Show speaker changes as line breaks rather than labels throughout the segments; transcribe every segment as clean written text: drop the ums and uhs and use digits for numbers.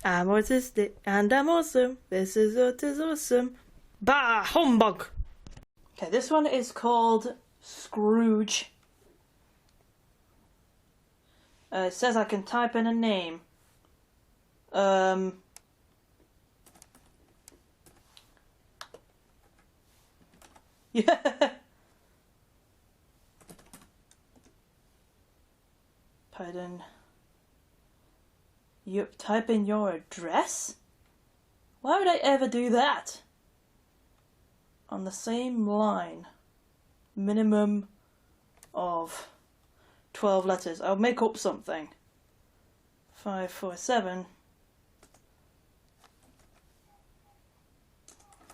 I'm autistic and I'm awesome. This is what is awesome. Bah, humbug! Okay, this one is called Scrooge. It says I can type in a name. Yeah. Pardon. You type in your address? Why would I ever do that? On the same line. Minimum of 12 letters. I'll make up something. 547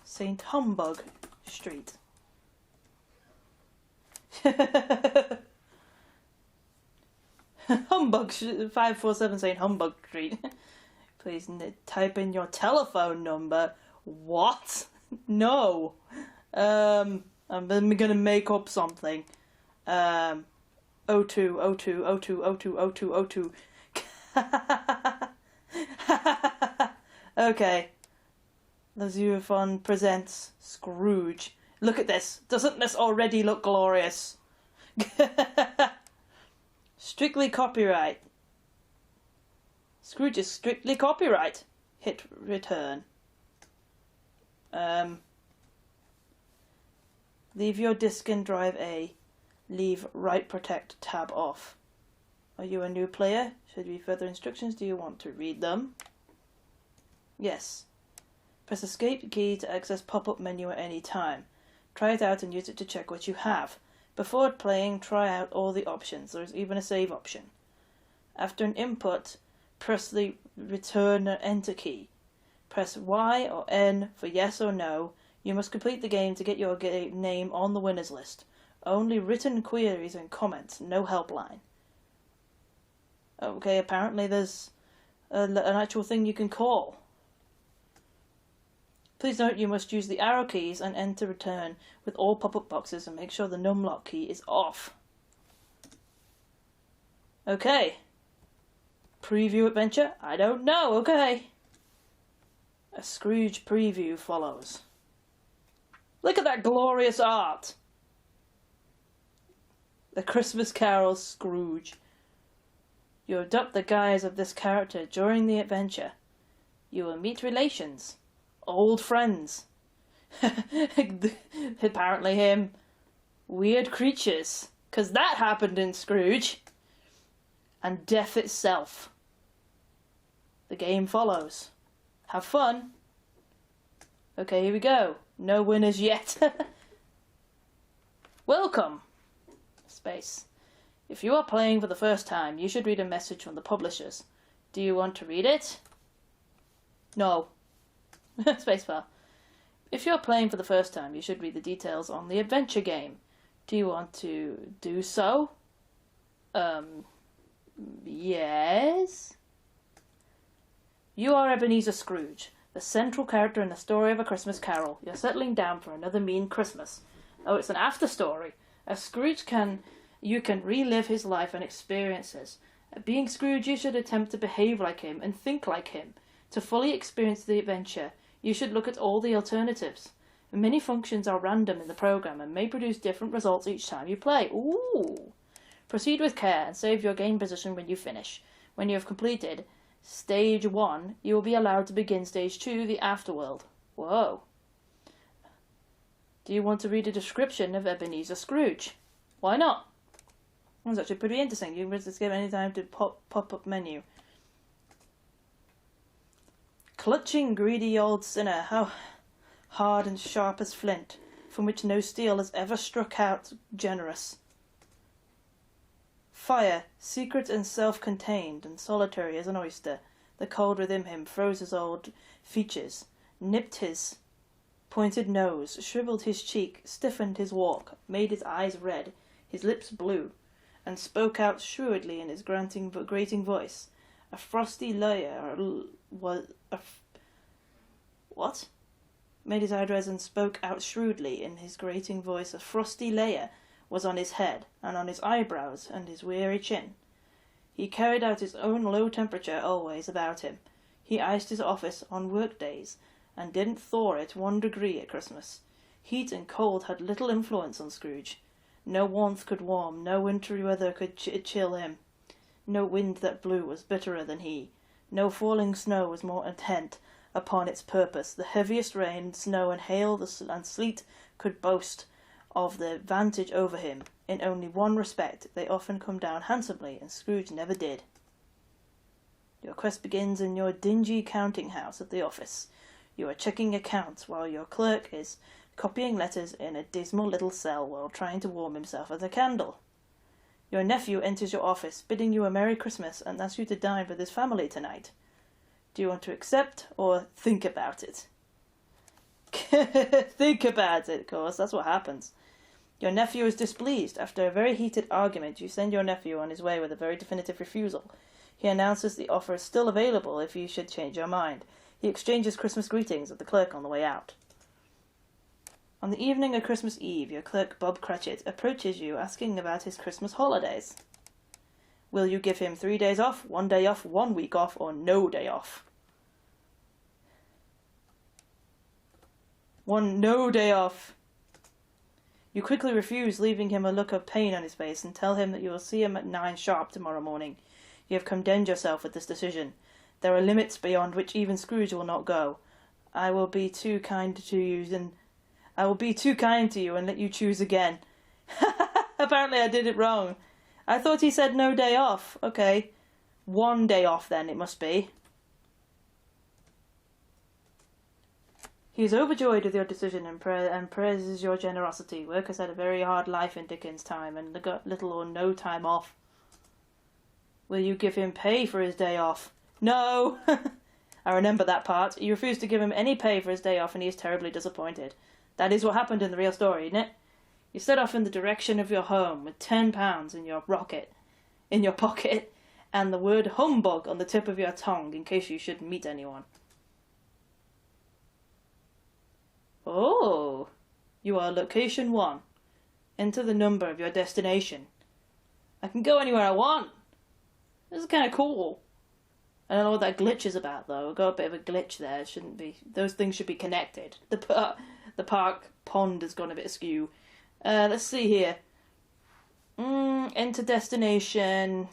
St. Humbug Street. Humbug 547 St. Humbug Street. Please type in your telephone number. What? No. I'm gonna make up something. 02 02 02 02 02 02. Okay. The Xerophon presents Scrooge. Look at this. Doesn't this already look glorious? Strictly copyright. Scrooge is strictly copyright. Hit return. Leave your disk in drive A. Leave write protect tab off. Are you a new player? Should be further instructions. Do you want to read them? Yes. Press escape key to access pop-up menu at any time. Try it out and use it to check what you have. Before playing, try out all the options. There is even a save option. After an input, press the return or enter key. Press Y or N for yes or no. You must complete the game to get your name on the winners list. Only written queries and comments, no helpline. Okay, apparently there's an actual thing you can call. Please note you must use the arrow keys and enter return with all pop-up boxes and make sure the numlock key is off. Okay. Preview adventure? I don't know, okay. A Scrooge preview follows. Look at that glorious art! The Christmas Carol Scrooge. You adopt the guise of this character during the adventure. You will meet relations. Old friends. Apparently him. Weird creatures. 'Cause that happened in Scrooge. And death itself. The game follows. Have fun. Okay, here we go. No winners yet. Welcome. Space. If you are playing for the first time, you should read a message from the publishers. Do you want to read it? No. Spacebar. If you're playing for the first time, you should read the details on the adventure game. Do you want to do so? Yes. You are Ebenezer Scrooge, the central character in the story of A Christmas Carol. You're settling down for another mean Christmas. Oh, it's an after story. As Scrooge you can relive his life and experiences. Being Scrooge, you should attempt to behave like him and think like him. To fully experience the adventure, you should look at all the alternatives. Many functions are random in the program and may produce different results each time you play. Ooh! Proceed with care and save your game position when you finish. When you have completed Stage 1, you will be allowed to begin Stage 2, the Afterworld. Whoa. Do you want to read a description of Ebenezer Scrooge? Why not? That's actually pretty interesting. You can just give any time to pop-up menu. Clutching, greedy old sinner, how hard and sharp as flint, from which no steel has ever struck out generous. Fire, secret and self-contained, and solitary as an oyster, the cold within him froze his old features, nipped his pointed nose, shriveled his cheek, stiffened his walk, made his eyes red, his lips blue, and spoke out shrewdly in his grating voice. A frosty layer was what? Made his eyebrows and spoke out shrewdly in his grating voice. A frosty layer was on his head, and on his eyebrows, and his weary chin. He carried out his own low temperature always about him. He iced his office on work days, and didn't thaw it 1 degree at Christmas. Heat and cold had little influence on Scrooge. No warmth could warm, no wintry weather could chill him. No wind that blew was bitterer than he. No falling snow was more intent upon its purpose. The heaviest rain, snow, and hail and sleet could boast of the vantage over him. In only one respect, they often come down handsomely, and Scrooge never did. Your quest begins in your dingy counting-house at the office. You are checking accounts while your clerk is copying letters in a dismal little cell while trying to warm himself at a candle. Your nephew enters your office, bidding you a Merry Christmas, and asks you to dine with his family tonight. Do you want to accept or think about it? Think about it, of course. That's what happens. Your nephew is displeased. After a very heated argument, you send your nephew on his way with a very definitive refusal. He announces the offer is still available if you should change your mind. He exchanges Christmas greetings with the clerk on the way out. On the evening of Christmas Eve, your clerk Bob Cratchit approaches you asking about his Christmas holidays. Will you give him 3 days off, 1 day off, 1 week off, or no day off? No day off. You quickly refuse, leaving him a look of pain on his face, and tell him that you will see him at 9 sharp tomorrow morning. You have condemned yourself with this decision. There are limits beyond which even Scrooge will not go. I will be too kind to you and let you choose again. Apparently I did it wrong. I thought he said no day off. Okay. 1 day off then, it must be. He is overjoyed with your decision and praises your generosity. Work has had a very hard life in Dickens' time and got little or no time off. Will you give him pay for his day off? No! I remember that part. You refused to give him any pay for his day off and he is terribly disappointed. That is what happened in the real story, isn't it? You set off in the direction of your home with £10 in your pocket, and the word humbug on the tip of your tongue in case you should meet anyone. Oh, you are location 1. Enter the number of your destination. I can go anywhere I want. This is kind of cool. I don't know what that glitch is about, though. We've got a bit of a glitch there. It shouldn't be. Those things should be connected. The park pond has gone a bit askew. Let's see here. Enter destination.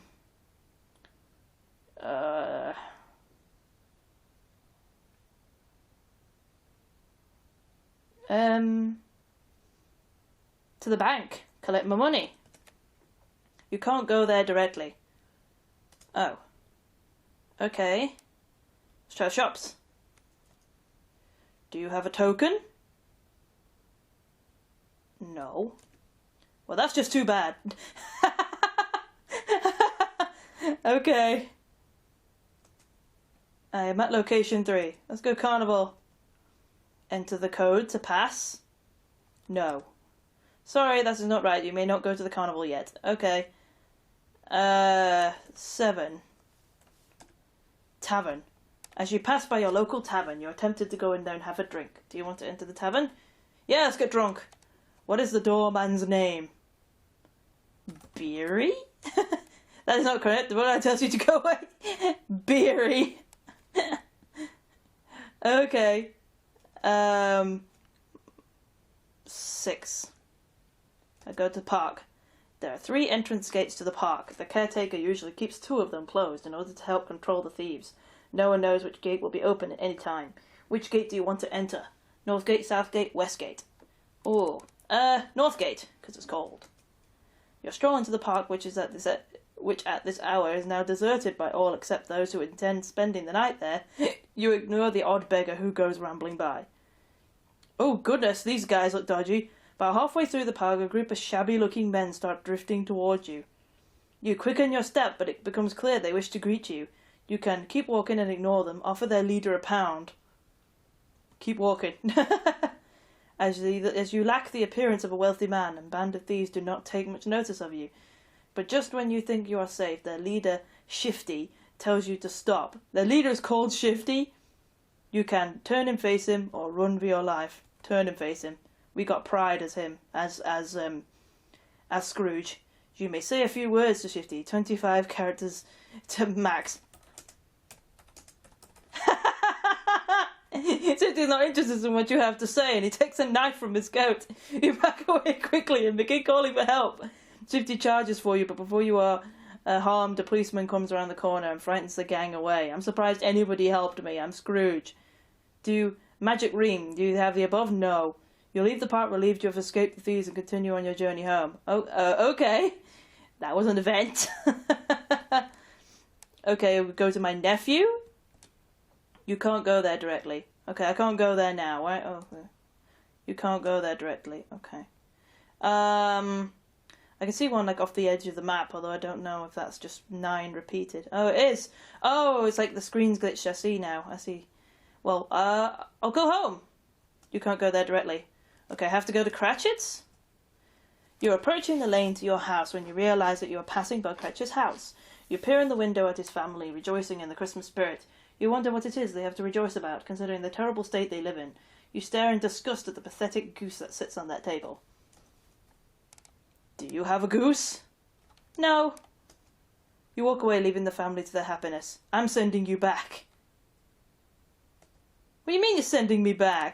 To the bank. Collect my money. You can't go there directly. Oh. Okay. Let's try the shops. Do you have a token? No. Well, that's just too bad. Okay. I am at location 3. Let's go carnival. Enter the code to pass. No. Sorry, that is not right. You may not go to the carnival yet. Okay. 7. Tavern. As you pass by your local tavern, you're tempted to go in there and have a drink. Do you want to enter the tavern? Yeah, let's get drunk. What is the doorman's name? Beery? That is not correct. The word tells you to go away. Beery. Okay. 6. I go to the park. There are 3 entrance gates to the park. The caretaker usually keeps 2 of them closed in order to help control the thieves. No one knows which gate will be open at any time. Which gate do you want to enter? North gate, south gate, west gate? Oh, north gate, because it's cold. You're strolling to the park, which at this hour is now deserted by all except those who intend spending the night there. You ignore the odd beggar who goes rambling by. Oh goodness, these guys look dodgy. About halfway through the park, a group of shabby-looking men start drifting towards you. You quicken your step, but it becomes clear they wish to greet you. You can keep walking and ignore them, offer their leader £1. Keep walking. As you lack the appearance of a wealthy man, and band of thieves do not take much notice of you. But just when you think you are safe, their leader, Shifty, tells you to stop. Their leader is called Shifty. You can turn and face him, or run for your life. Turn and face him. We got pride as him, as Scrooge. You may say a few words to Shifty. 25 characters to max. said he's not interested in what you have to say, and he takes a knife from his coat. You back away quickly and begin calling for help. Safety charges for you, but before you are harmed, a policeman comes around the corner and frightens the gang away. I'm surprised anybody helped me. I'm Scrooge. Magic ring. Do you have the above? No. You'll leave the park relieved you have escaped the thieves and continue on your journey home. Oh, okay. That was an event. Okay, we go to my nephew. You can't go there directly. Okay, I can't go there now, right? Oh, you can't go there directly. Okay. I can see one like off the edge of the map, although I don't know if that's just 9 repeated. Oh, it is. Oh, it's like the screen's glitched. I see now. I see. Well, I'll go home. You can't go there directly. Okay, I have to go to Cratchit's? You're approaching the lane to your house when you realise that you are passing by Cratchit's house. You peer in the window at his family, rejoicing in the Christmas spirit. You wonder what it is they have to rejoice about, considering the terrible state they live in. You stare in disgust at the pathetic goose that sits on that table. Do you have a goose? No. You walk away, leaving the family to their happiness. I'm sending you back. What do you mean you're sending me back?